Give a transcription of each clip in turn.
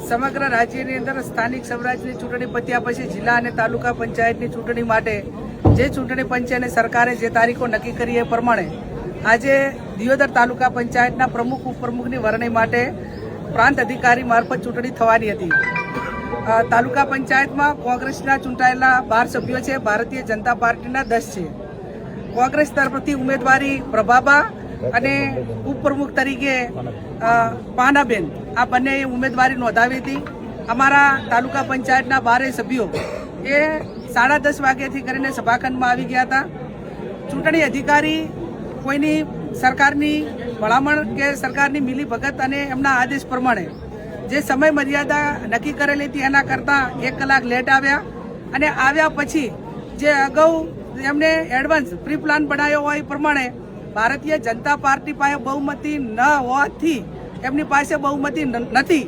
સમગ્ર રાજ્યની અંદર સ્થાનિક સ્વરાજની ચૂંટણી પત્યા પછી જિલ્લા અને તાલુકા પંચાયતની ચૂંટણી માટે જે ચૂંટણી પંચ અને સરકારે જે તારીખો નક્કી કરી એ પ્રમાણે આજે દિયોદર તાલુકા પંચાયતના પ્રમુખ ઉપપ્રમુખની વરણી માટે પ્રાંત અધિકારી મારફત ચૂંટણી થવાની હતી। તાલુકા પંચાયતમાં કોંગ્રેસના ચૂંટાયેલા 12 સભ્યો છે, ભારતીય જનતા પાર્ટીના 10 છે। કોંગ્રેસ તરફથી ઉમેદવારી પ્રભાબા અને ઉપપ્રમુખ તરીકે પાનાબેન આ બંને ઉમેદવારી નોંધાવી હતી। અમારા તાલુકા પંચાયતના 12 સભ્યો એ 10:30 વાગ્યાથી કરીને સભાખંડમાં આવી ગયા હતા। ચૂંટણી અધિકારી કોઈની સરકારની ભલામણ કે સરકારની મિલીભગત અને એમના આદેશ પ્રમાણે જે સમય મર્યાદા નક્કી કરેલી હતી એના કરતાં 1 કલાક લેટ આવ્યા અને આવ્યા પછી જે અગાઉ એમને એડવાન્સ પ્રી પ્લાન બનાવ્યો હોય એ પ્રમાણે ભારતીય જનતા પાર્ટી પાસે બહુમતી ન હોવાથી એમની પાસે બહુમતી નથી,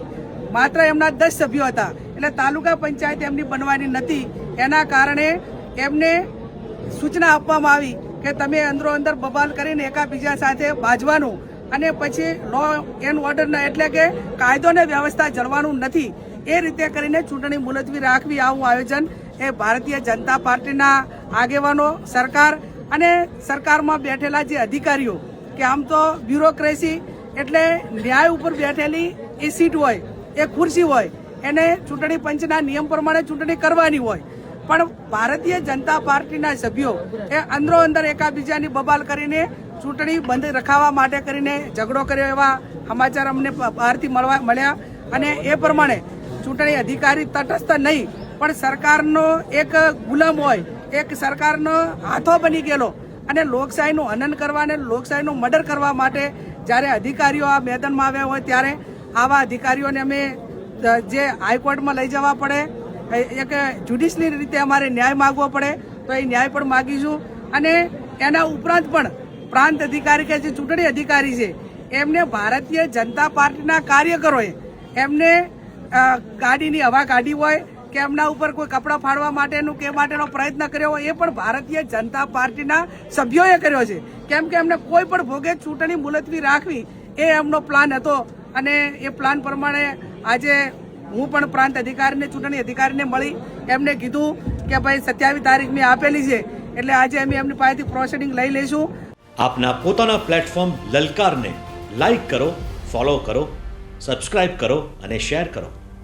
માત્ર એમના 10 સભ્યો હતા એટલે તાલુકા પંચાયત એમની બનવાની નથી। એના કારણે એમને સૂચના આપવામાં આવી કે તમે અંદરો અંદર બબાલ કરીને એકાબીજા સાથે બાજવાનું અને પછી લો એન્ડ ઓર્ડરના એટલે કે કાયદો અને વ્યવસ્થા જળવાનું નથી, એ રીતે કરીને ચૂંટણી મુલતવી રાખવી આવું આયોજન એ ભારતીય જનતા પાર્ટીના આગેવાનો, સરકાર અને સરકારમાં બેઠેલા જે અધિકારીઓ કે આમ તો બ્યુરોક્રેસી એટલે ન્યાય ઉપર બેઠેલી એ સીટ હોય, એ ખુરશી હોય, એને ચૂંટણી પંચના નિયમ પ્રમાણે ચૂંટણી કરવાની હોય, પણ ભારતીય જનતા પાર્ટીના સભ્યો એ અંદરો અંદર એકાબીજાની બબાલ કરીને ચૂંટણી બંધ રખાવવા માટે કરીને ઝઘડો કર્યો એવા સમાચાર અમને બહારથી મળ્યા અને એ પ્રમાણે ચૂંટણી અધિકારી તટસ્થ નહીં પણ સરકારનો એક ગુલામ હોય, એક સરકારનો હાથો બની ગયેલો અને લોકશાહીનું હનન કરવા અને લોકશાહીનું મર્ડર કરવા માટે જ્યારે અધિકારીઓ આ મેદાનમાં આવ્યા હોય ત્યારે આવા અધિકારીઓને અમે જે હાઈકોર્ટમાં લઈ જવા પડે, એક જ્યુડિશિયલ રીતે અમારે ન્યાય માગવો પડે તો એ ન્યાય પણ માગીશું। અને એના ઉપરાંત પણ પ્રાંત અધિકારી કે જે ચૂંટણી અધિકારી છે એમને ભારતીય જનતા પાર્ટીના કાર્યકરોએ એમને ગાડીની હવા કાઢી હોય કે એમના ઉપર કોઈ કપડાં ફાડવા માટેનું કે માટેનો પ્રયત્ન કર્યો હોય એ પણ ભારતીય જનતા પાર્ટીના સભ્યોએ કર્યો છે, કેમ કે એમને કોઈ પણ ભોગે ચૂંટણી મુલતવી રાખવી એ એમનો પ્લાન હતો અને એ પ્લાન પ્રમાણે આજે હું પણ પ્રાંત અધિકારીને ચૂંટણી અધિકારીને મળી એમને કીધું કે ભાઈ 27 તારીખ મેં આપેલી છે એટલે આજે અમે એમની પાસેથી પ્રોસિડિંગ લઈ લઈશું। આપના પોતાના પ્લેટફોર્મ લલકારને લાઈક કરો, ફોલો કરો, સબસ્ક્રાઇબ કરો અને શેર કરો।